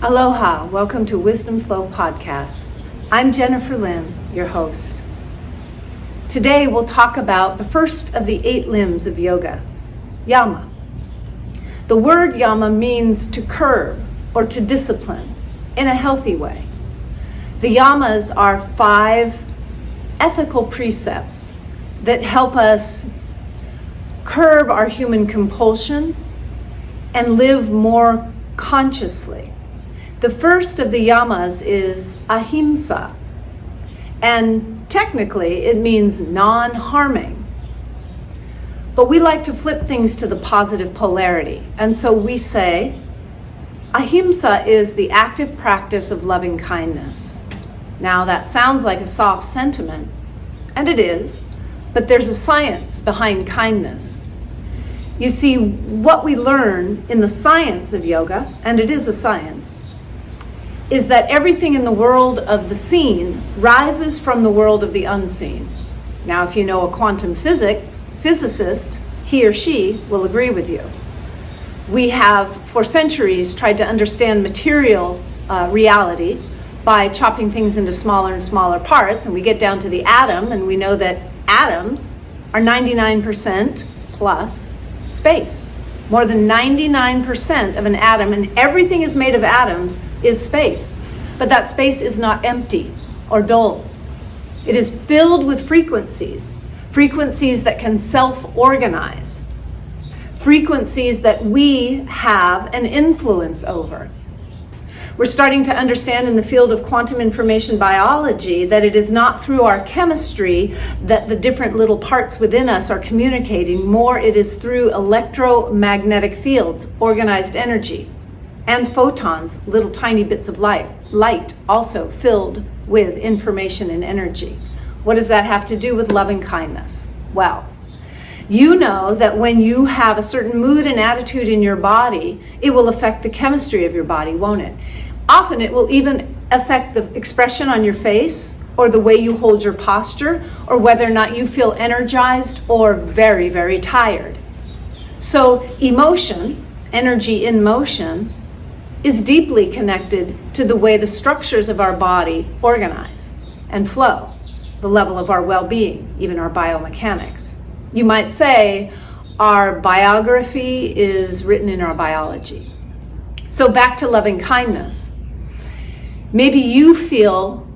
Aloha, welcome to Wisdom Flow Podcast. I'm Jennifer Lynn, your host. Today we'll talk about the first of the 8 limbs of yoga, Yama. The word Yama means to curb or to discipline in a healthy way. The Yamas are 5 ethical precepts that help us curb our human compulsion and live more consciously. The first of the Yamas is Ahimsa, and technically it means non-harming. But we like to flip things to the positive polarity, and so we say Ahimsa is the active practice of loving kindness. Now that sounds like a soft sentiment, and it is, but there's a science behind kindness. You see, what we learn in the science of yoga, and it is a science, is that everything in the world of the seen rises from the world of the unseen. Now, if you know a quantum physicist, he or she will agree with you. We have, for centuries, tried to understand material reality by chopping things into smaller and smaller parts, and we get down to the atom, and we know that atoms are 99% plus space. More than 99% of an atom, and everything is made of atoms, is space. But that space is not empty or dull. It is filled with frequencies that can self-organize, frequencies that we have an influence over. We're starting to understand in the field of quantum information biology that it is not through our chemistry that the different little parts within us are communicating. More, it is through electromagnetic fields, organized energy, and photons, little tiny bits of light also filled with information and energy. What does that have to do with loving kindness? Well, you know that when you have a certain mood and attitude in your body, it will affect the chemistry of your body, won't it? Often it will even affect the expression on your face, or the way you hold your posture, or whether or not you feel energized or very, very tired. So emotion, energy in motion, is deeply connected to the way the structures of our body organize and flow, the level of our well-being, even our biomechanics. You might say our biography is written in our biology. So back to loving kindness. Maybe you feel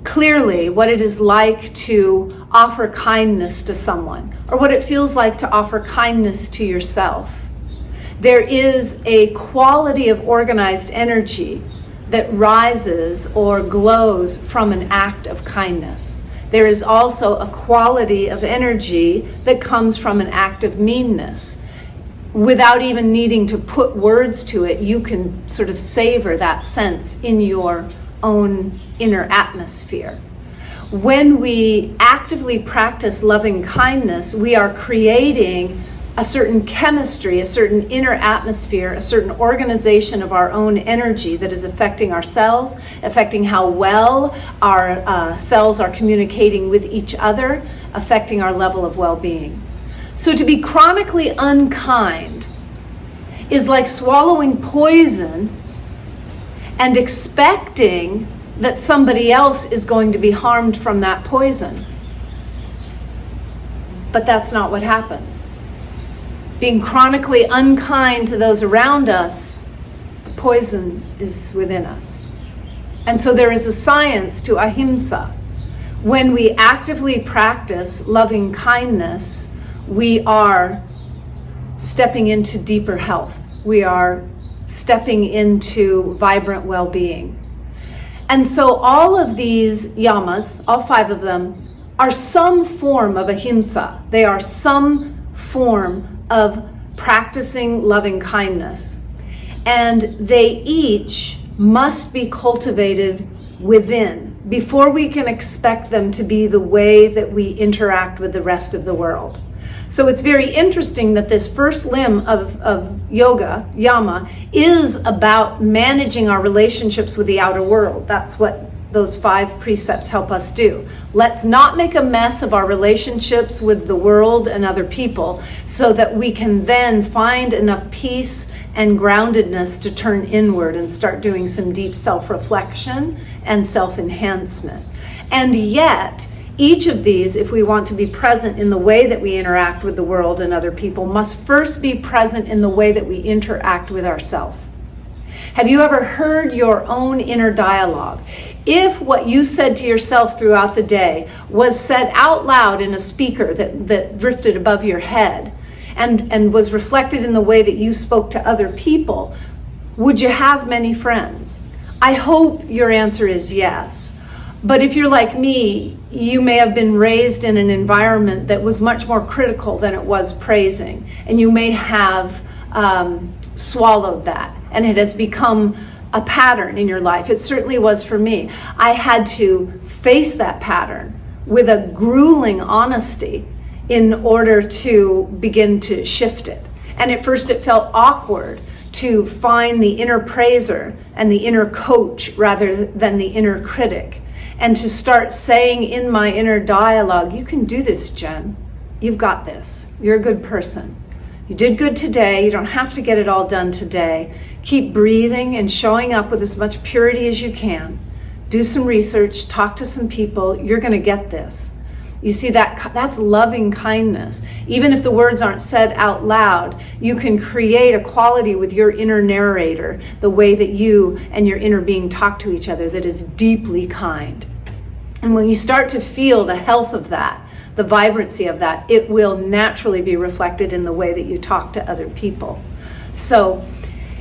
clearly what it is like to offer kindness to someone, or what it feels like to offer kindness to yourself. There is a quality of organized energy that rises or glows from an act of kindness. There is also a quality of energy that comes from an act of meanness. Without even needing to put words to it, you can sort of savor that sense in your own inner atmosphere. When we actively practice loving kindness, we are creating a certain chemistry, a certain inner atmosphere, a certain organization of our own energy that is affecting our cells, affecting how well our cells are communicating with each other, affecting our level of well-being. So to be chronically unkind is like swallowing poison and expecting that somebody else is going to be harmed from that poison. But that's not what happens. Being chronically unkind to those around us, the poison is within us. And so there is a science to ahimsa. When we actively practice loving kindness, we are stepping into deeper health. We are stepping into vibrant well-being. And so all of these yamas, all 5 of them, are some form of ahimsa. They are some form of practicing loving kindness. And they each must be cultivated within before we can expect them to be the way that we interact with the rest of the world. So it's very interesting that this first limb of yoga, Yama, is about managing our relationships with the outer world. That's what those 5 precepts help us do. Let's not make a mess of our relationships with the world and other people so that we can then find enough peace and groundedness to turn inward and start doing some deep self-reflection and self-enhancement. And yet, each of these, if we want to be present in the way that we interact with the world and other people, must first be present in the way that we interact with ourselves. Have you ever heard your own inner dialogue? If what you said to yourself throughout the day was said out loud in a speaker that drifted above your head and was reflected in the way that you spoke to other people, would you have many friends? I hope your answer is yes. But if you're like me, you may have been raised in an environment that was much more critical than it was praising. And you may have swallowed that, and it has become a pattern in your life. It certainly was for me. I had to face that pattern with a grueling honesty in order to begin to shift it. And at first it felt awkward to find the inner praiser and the inner coach rather than the inner critic. And to start saying in my inner dialogue, you can do this, Jen. You've got this. You're a good person. You did good today. You don't have to get it all done today. Keep breathing and showing up with as much purity as you can. Do some research, talk to some people. You're going to get this. You see, that's loving kindness. Even if the words aren't said out loud, you can create a quality with your inner narrator, the way that you and your inner being talk to each other, that is deeply kind. And when you start to feel the health of that, the vibrancy of that, it will naturally be reflected in the way that you talk to other people. So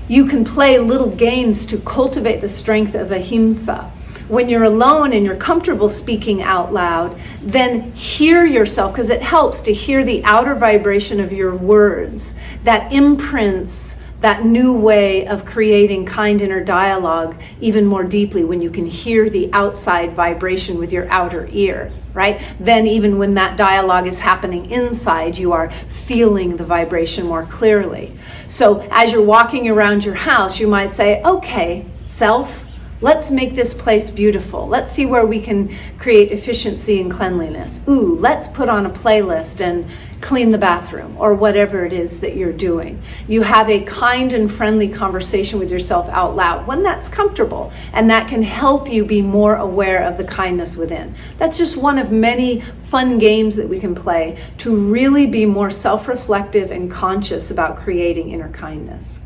you can play little games to cultivate the strength of ahimsa. When you're alone and you're comfortable speaking out loud, then hear yourself, because it helps to hear the outer vibration of your words that imprints that new way of creating kind inner dialogue even more deeply when you can hear the outside vibration with your outer ear, right? Then even when that dialogue is happening inside, you are feeling the vibration more clearly. So as you're walking around your house, you might say, okay, self, let's make this place beautiful. Let's see where we can create efficiency and cleanliness. Ooh, let's put on a playlist and clean the bathroom, or whatever it is that you're doing. You have a kind and friendly conversation with yourself out loud, one that's comfortable, and that can help you be more aware of the kindness within. That's just one of many fun games that we can play to really be more self-reflective and conscious about creating inner kindness.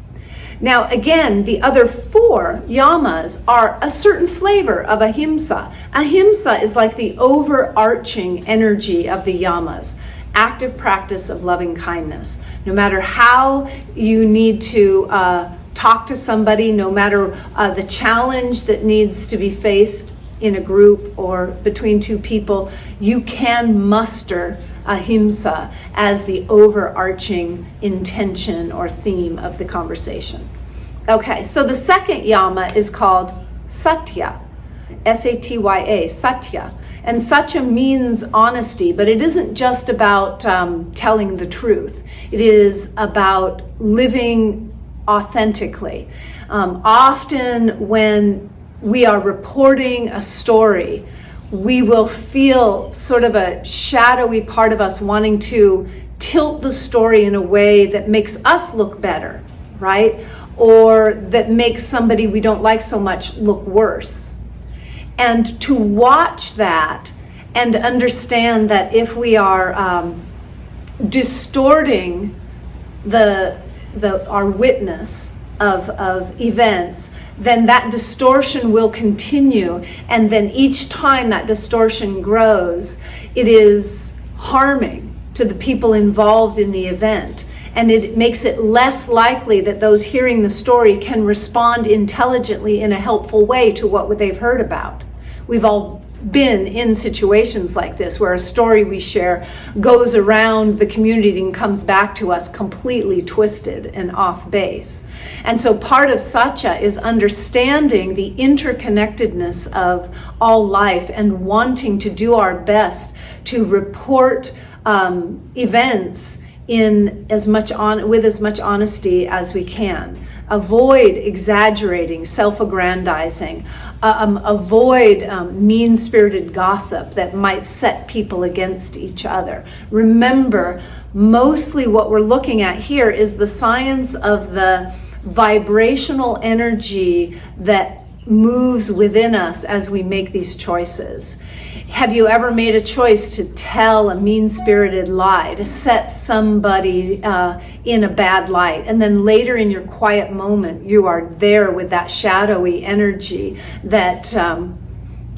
Now, again, the other 4 yamas are a certain flavor of ahimsa. Ahimsa is like the overarching energy of the yamas. Active practice of loving kindness. No matter how you need to talk to somebody, no matter the challenge that needs to be faced in a group or between 2 people, you can muster ahimsa as the overarching intention or theme of the conversation. Okay, so the second yama is called Satya, S-A-T-Y-A, Satya. And Satya means honesty, but it isn't just about telling the truth. It is about living authentically. Often when we are reporting a story, we will feel sort of a shadowy part of us wanting to tilt the story in a way that makes us look better, right? Or that makes somebody we don't like so much look worse. And to watch that and understand that if we are distorting our witness of events, then that distortion will continue. And then each time that distortion grows, it is harming to the people involved in the event. And it makes it less likely that those hearing the story can respond intelligently in a helpful way to what they've heard about. We've all been in situations like this where a story we share goes around the community and comes back to us completely twisted and off base. And so part of Satya is understanding the interconnectedness of all life and wanting to do our best to report events with as much honesty as we can. Avoid exaggerating, self-aggrandizing, Avoid mean-spirited gossip that might set people against each other. Remember, mostly what we're looking at here is the science of the vibrational energy that moves within us as we make these choices. Have you ever made a choice to tell a mean-spirited lie, to set somebody in a bad light, and then later in your quiet moment you are there with that shadowy energy that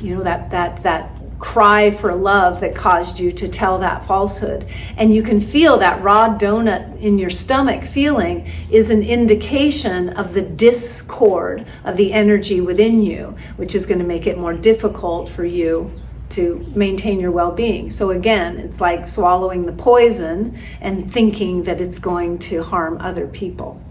that cry for love that caused you to tell that falsehood, and you can feel that raw donut in your stomach feeling is an indication of the discord of the energy within you, which is going to make it more difficult for you to maintain your well-being. So again, it's like swallowing the poison and thinking that it's going to harm other people.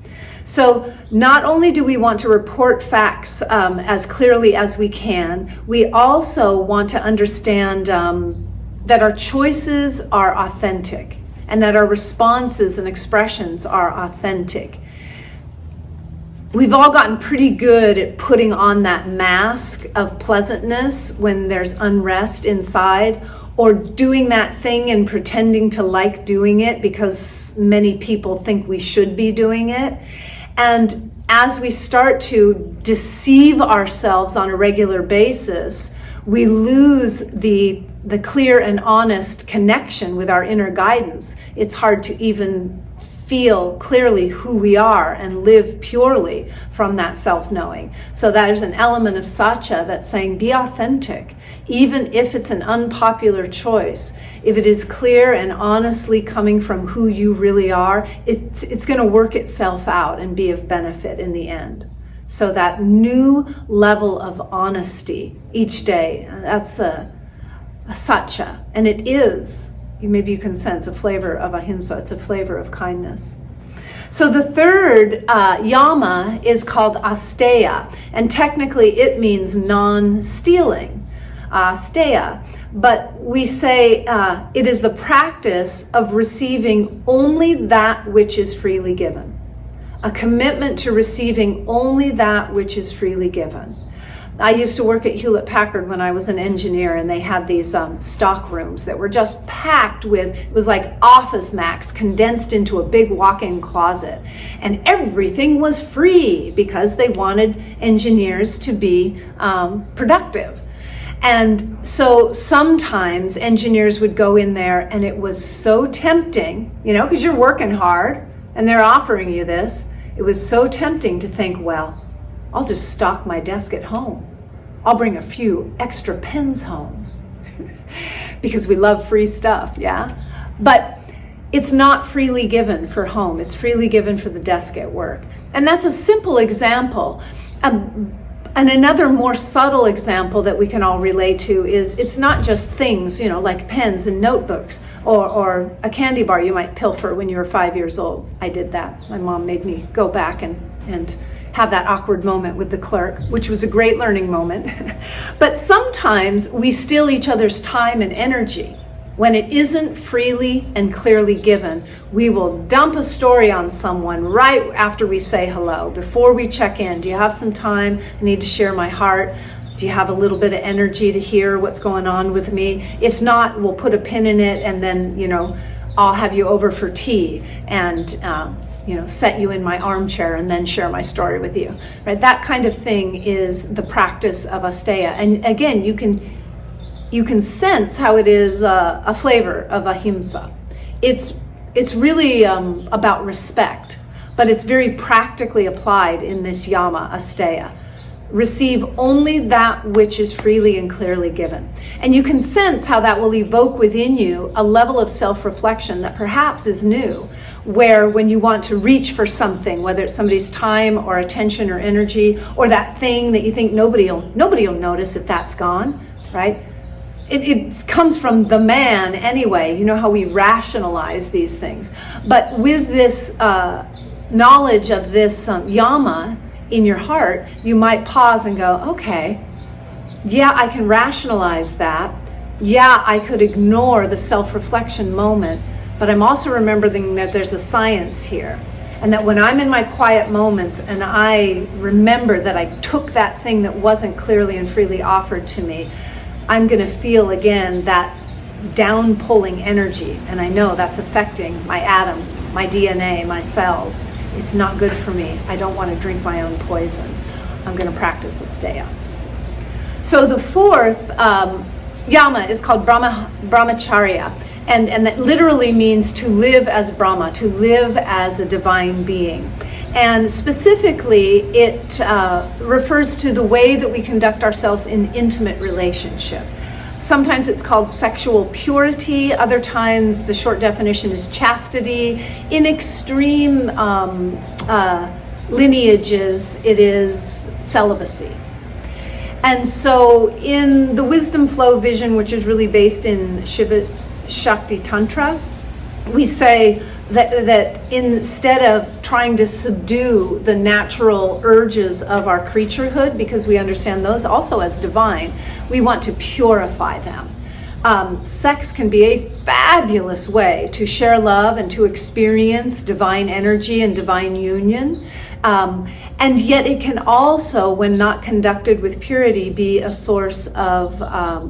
So not only do we want to report facts as clearly as we can, we also want to understand that our choices are authentic and that our responses and expressions are authentic. We've all gotten pretty good at putting on that mask of pleasantness when there's unrest inside, or doing that thing and pretending to like doing it because many people think we should be doing it. And as we start to deceive ourselves on a regular basis, we lose the clear and honest connection with our inner guidance. It's hard to even feel clearly who we are and live purely from that self-knowing. So there's an element of Satya that's saying, be authentic, even if it's an unpopular choice. If it is clear and honestly coming from who you really are, it's going to work itself out and be of benefit in the end. So that new level of honesty each day, that's a Satya, and it is, maybe you can sense a flavor of Ahimsa. It's a flavor of kindness. So the third Yama is called Astaya, and technically it means non-stealing, Astaya. But we say it is the practice of receiving only that which is freely given. A commitment to receiving only that which is freely given. I used to work at Hewlett-Packard when I was an engineer, and they had these stock rooms that were just packed with, it was like Office Max condensed into a big walk-in closet. And everything was free because they wanted engineers to be productive. And so sometimes engineers would go in there and it was so tempting, because you're working hard and they're offering you this. It was so tempting to think, well, I'll just stock my desk at home. I'll bring a few extra pens home because we love free stuff, yeah? But it's not freely given for home. It's freely given for the desk at work. And that's a simple example. And another more subtle example that we can all relate to is it's not just things, like pens and notebooks or a candy bar you might pilfer when you were 5 years old. I did that. My mom made me go back and have that awkward moment with the clerk, which was a great learning moment. But sometimes we steal each other's time and energy. When it isn't freely and clearly given, we will dump a story on someone right after we say hello, before we check in. Do you have some time? I need to share my heart. Do you have a little bit of energy to hear what's going on with me? If not, we'll put a pin in it, and then, I'll have you over for tea and, set you in my armchair and then share my story with you, right? That kind of thing is the practice of Astaya. And again, you can sense how it is a flavor of Ahimsa. It's really about respect, but it's very practically applied in this Yama, Astaya. Receive only that which is freely and clearly given. And you can sense how that will evoke within you a level of self-reflection that perhaps is new, where when you want to reach for something, whether it's somebody's time or attention or energy, or that thing that you think nobody will notice if that's gone, right? It comes from the man anyway. You know how we rationalize these things. But with this knowledge of this Yama in your heart, you might pause and go, okay, yeah, I can rationalize that. Yeah, I could ignore the self-reflection moment, but I'm also remembering that there's a science here. And that when I'm in my quiet moments and I remember that I took that thing that wasn't clearly and freely offered to me, I'm going to feel again that down pulling energy. And I know that's affecting my atoms, my DNA, my cells. It's not good for me. I don't want to drink my own poison. I'm going to practice Astaya. So the fourth Yama is called Brahmacarya. And that literally means to live as Brahma, to live as a divine being. And specifically, it refers to the way that we conduct ourselves in intimate relationship. Sometimes it's called sexual purity. Other times, the short definition is chastity. In extreme lineages, it is celibacy. And so in the wisdom flow vision, which is really based in Shiva Shakti Tantra, we say that instead of trying to subdue the natural urges of our creaturehood, because we understand those also as divine, we want to purify them. Sex can be a fabulous way to share love and to experience divine energy and divine union. And yet it can also, when not conducted with purity, be a source of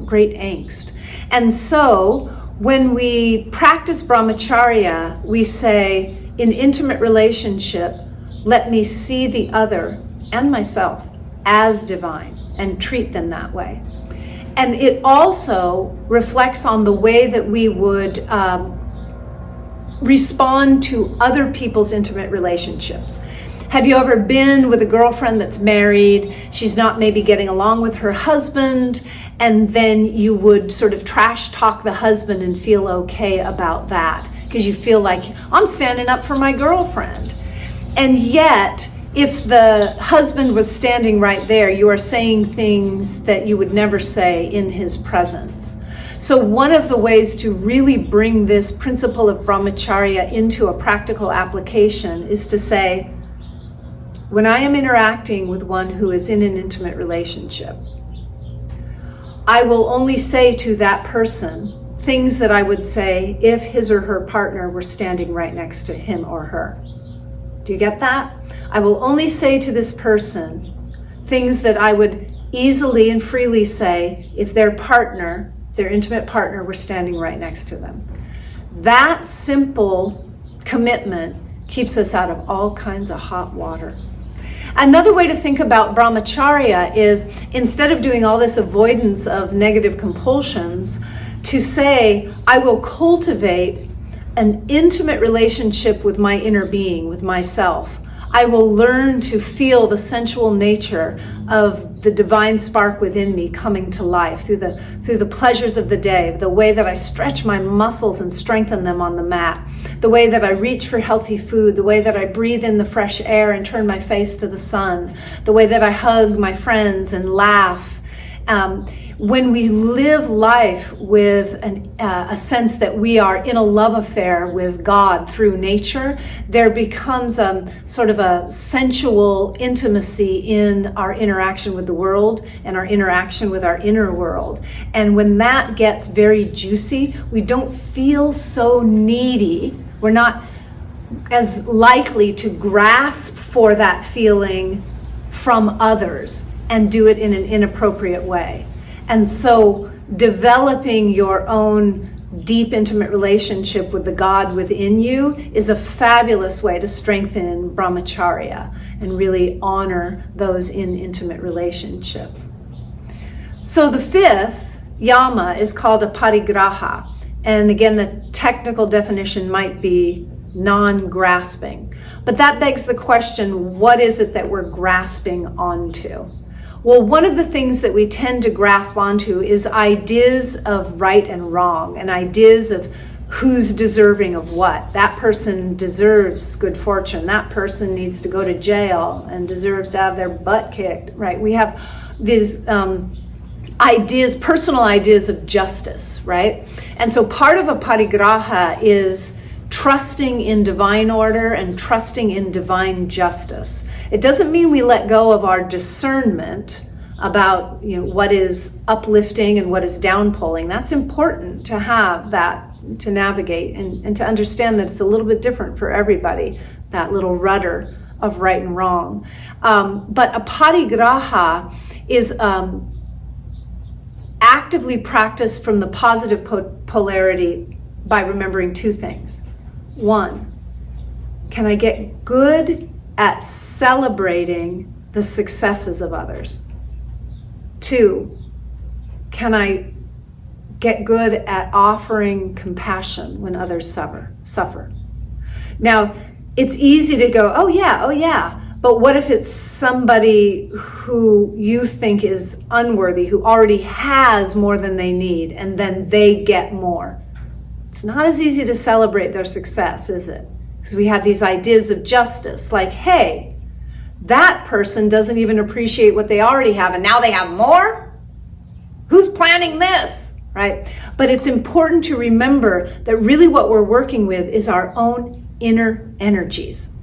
great angst. And so when we practice Brahmacharya, we say, in intimate relationship, let me see the other and myself as divine and treat them that way. And it also reflects on the way that we would respond to other people's intimate relationships. Have you ever been with a girlfriend that's married? She's not maybe getting along with her husband, and then you would sort of trash talk the husband and feel okay about that because you feel like, I'm standing up for my girlfriend. And yet, if the husband was standing right there, you are saying things that you would never say in his presence. So one of the ways to really bring this principle of Brahmacharya into a practical application is to say, when I am interacting with one who is in an intimate relationship, I will only say to that person things that I would say if his or her partner were standing right next to him or her. Do you get that? I will only say to this person things that I would easily and freely say if their partner, their intimate partner, were standing right next to them. That simple commitment keeps us out of all kinds of hot water. Another way to think about Brahmacharya is, instead of doing all this avoidance of negative compulsions, to say, I will cultivate an intimate relationship with my inner being, with myself. I will learn to feel the sensual nature of the divine spark within me coming to life through the pleasures of the day, the way that I stretch my muscles and strengthen them on the mat, the way that I reach for healthy food, the way that I breathe in the fresh air and turn my face to the sun, the way that I hug my friends and laugh. When we live life with a sense that we are in a love affair with God through nature, there becomes sort of a sensual intimacy in our interaction with the world and our interaction with our inner world. And when that gets very juicy, we don't feel so needy. We're not as likely to grasp for that feeling from others and do it in an inappropriate way. And so developing your own deep, intimate relationship with the God within you is a fabulous way to strengthen Brahmacharya and really honor those in intimate relationship. So the fifth Yama is called a Parigraha. And again, the technical definition might be non-grasping. But that begs the question, what is it that we're grasping onto? Well, one of the things that we tend to grasp onto is ideas of right and wrong, and ideas of who's deserving of what. That person deserves good fortune. That person needs to go to jail and deserves to have their butt kicked, right? We have these ideas, personal ideas of justice, right? And so part of a parigraha is trusting in divine order and trusting in divine justice. It doesn't mean we let go of our discernment about, what is uplifting and what is downpulling. That's important to have that, to navigate and to understand that it's a little bit different for everybody. that little rudder of right and wrong. But a Parigraha is actively practiced from the positive polarity by remembering two things. One, can I get good at celebrating the successes of others? Two, can I get good at offering compassion when others suffer? Now, it's easy to go, oh yeah, but what if it's somebody who you think is unworthy, who already has more than they need, and then they get more? It's not as easy to celebrate their success, is it? Because we have these ideas of justice, like, hey, that person doesn't even appreciate what they already have, and now they have more? Who's planning this, right? But it's important to remember that really what we're working with is our own inner energies.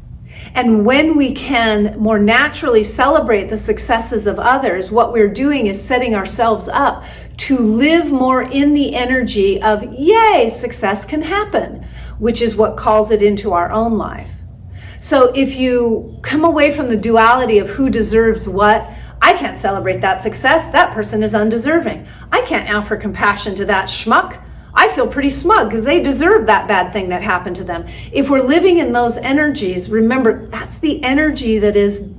And when we can more naturally celebrate the successes of others, what we're doing is setting ourselves up to live more in the energy of, yay, success can happen, which is what calls it into our own life. So if you come away from the duality of who deserves what, I can't celebrate that success, that person is undeserving. I can't offer compassion to that schmuck. I feel pretty smug because they deserve that bad thing that happened to them. If we're living in those energies, remember, that's the energy that is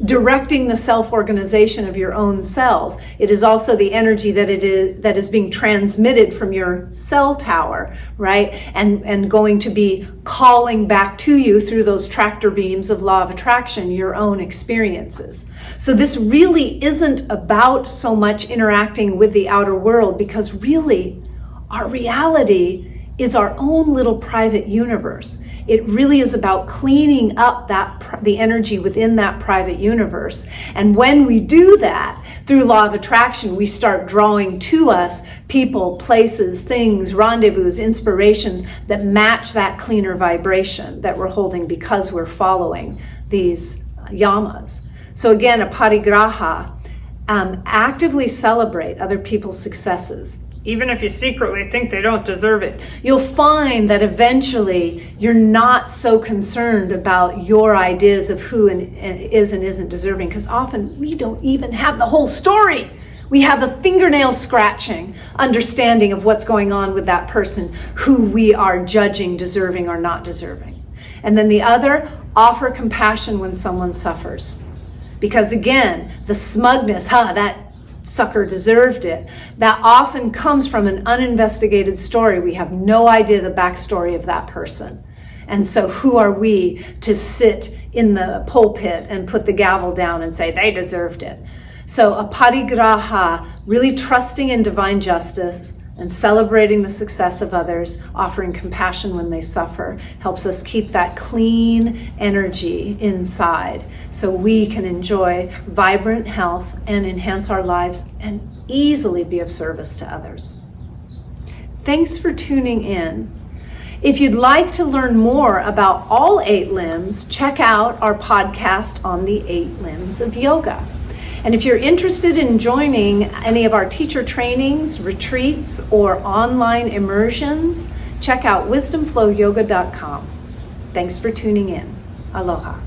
directing the self-organization of your own cells. It is also the energy that is being transmitted from your cell tower, right? And going to be calling back to you through those tractor beams of law of attraction, your own experiences. So this really isn't about so much interacting with the outer world, because really our reality is our own little private universe. It really is about cleaning up the energy within that private universe. And when we do that, through law of attraction, we start drawing to us people, places, things, rendezvous, inspirations that match that cleaner vibration that we're holding because we're following these yamas. So again, a Parigraha, actively celebrate other people's successes, even if you secretly think they don't deserve it. You'll find that eventually you're not so concerned about your ideas of who is and isn't deserving, because often we don't even have the whole story. We have a fingernail scratching understanding of what's going on with that person who we are judging deserving or not deserving. And then the other, offer compassion when someone suffers. Because again, the smugness, that sucker deserved it, that often comes from an uninvestigated story. We have no idea the backstory of that person. And so who are we to sit in the pulpit and put the gavel down and say they deserved it? So a Parigraha, really trusting in divine justice and celebrating the success of others, offering compassion when they suffer, helps us keep that clean energy inside so we can enjoy vibrant health and enhance our lives and easily be of service to others. Thanks for tuning in. If you'd like to learn more about all 8 limbs, check out our podcast on the 8 limbs of yoga. And if you're interested in joining any of our teacher trainings, retreats, or online immersions, check out wisdomflowyoga.com. Thanks for tuning in. Aloha.